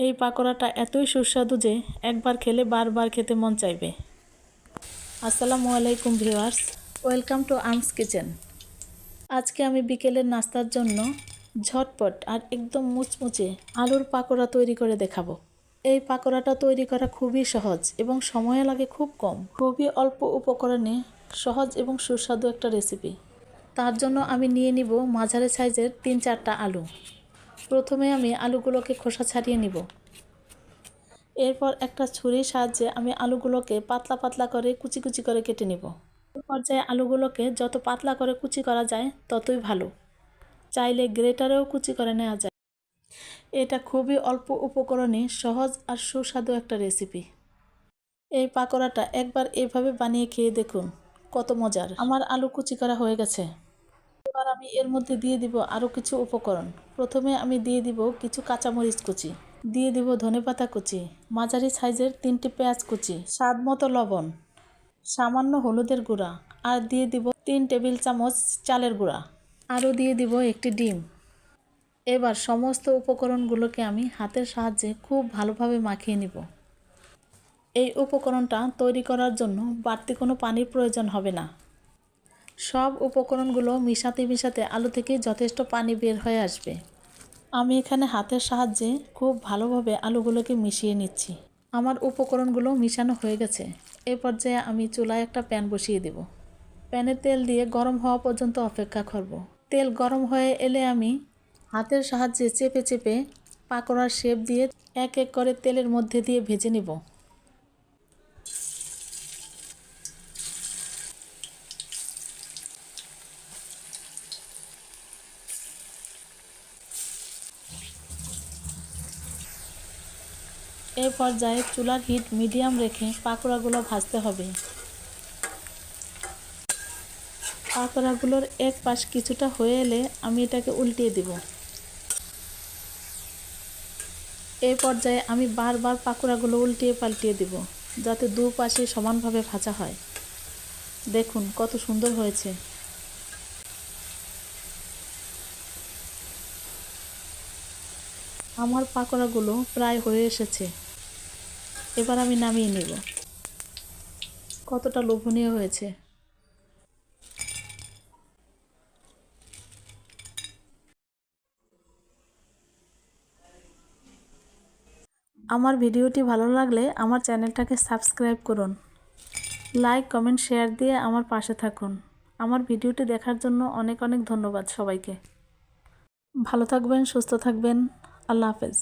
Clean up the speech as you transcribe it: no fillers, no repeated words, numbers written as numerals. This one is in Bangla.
এই পাকোড়াটা এতই সুস্বাদু যে একবার খেলে বারবার খেতে মন চাইবে। আসসালামু আলাইকুম ভিউয়ার্স, ওয়েলকাম টু আমস কিচেন। আজকে আমি বিকেলের নাস্তার জন্য ঝটপট আর একদম মুচমুচে আলুর পাকোড়া তৈরি করে দেখাবো। এই পাকোড়াটা তৈরি করা খুবই সহজ এবং সময় লাগে খুব কম। খুবই অল্প উপকরণে সহজ এবং সুস্বাদু একটা রেসিপি। তার জন্য আমি নিয়ে নিব মাঝারি সাইজের 3-4টা আলু। প্রথমে আমি আলুগুলোকে খোসা ছাড়িয়ে নিব। এরপর একটা ছুরির সাহায্যে আমি আলুগুলোকে পাতলা পাতলা করে কুচি কুচি করে কেটে নিব। পর্যায়ে আলুগুলোকে যত পাতলা করে কুচি করা যায় ততই ভালো। চাইলে গ্রেটারেও কুচি করে নেওয়া যায়। এটা খুবই অল্প উপকরণে সহজ আর সুস্বাদু একটা রেসিপি। এই পাকোড়াটা একবার এভাবে বানিয়ে খেয়ে দেখুন, কত মজার। আমার আলু কুচি করা হয়ে গেছে। এবার আমি এর মধ্যে দিয়ে দিব আরও কিছু উপকরণ। প্রথমে আমি দিয়ে দিব কিছু কাঁচামরিচ কুচি, দিয়ে দিব ধনেপাতা কুচি, মাঝারি সাইজের 3টি পেঁয়াজ কুচি, স্বাদ মতো লবণ, সামান্য হলুদের গুঁড়া, আর দিয়ে দিব 3 টেবিল চামচ চালের গুঁড়া, আরও দিয়ে দিব একটি ডিম। এবার সমস্ত উপকরণগুলোকে আমি হাতের সাহায্যে খুব ভালোভাবে মাখিয়ে নিব। এই উপকরণটা তৈরি করার জন্য বাড়তি কোনো পানির প্রয়োজন হবে না। সব উপকরণগুলো মিশাতে মিশাতে আলু থেকে যথেষ্ট পানি বের হয়ে আসবে। আমি এখানে হাতের সাহায্যে খুব ভালোভাবে আলুগুলোকে মিশিয়ে নিচ্ছি। আমার উপকরণগুলো মিশানো হয়ে গেছে। এই পর্যায়ে আমি চুলায় একটা প্যান বসিয়ে দেব। প্যানে তেল দিয়ে গরম হওয়া পর্যন্ত অপেক্ষা করব। তেল গরম হয়ে এলে আমি হাতের সাহায্যে চেপে চেপে পাকোড়ার শেপ দিয়ে এক এক করে তেলের মধ্যে দিয়ে ভেজে নেব। এই পর্যায়ে চুলার হিট মিডিয়াম রেখে পাকোড়াগুলো ভাজতে হবে। পাকোড়াগুলোর এক পাশ কিছুটা হয়ে এলে আমি এটাকে উল্টিয়ে দিব। এই পর্যায়ে আমি বারবার পাকোড়াগুলো উল্টিয়ে পাল্টিয়ে দিব, যাতে দুপাশে সমানভাবে ভাজা হয়। দেখুন কত সুন্দর হয়েছে। আমার পাকোড়াগুলো প্রায় হয়ে এসেছে। এবার আমি নামিয়ে নেব। কতটা লোভনীয় হয়েছে। আমার ভিডিওটি ভালো লাগলে আমার চ্যানেলটাকে সাবস্ক্রাইব করুন। লাইক, কমেন্ট, শেয়ার দিয়ে আমার পাশে থাকুন। আমার ভিডিওটি দেখার জন্য অনেক অনেক ধন্যবাদ সবাইকে। ভালো থাকবেন, সুস্থ থাকবেন। আল্লাহ হাফেজ।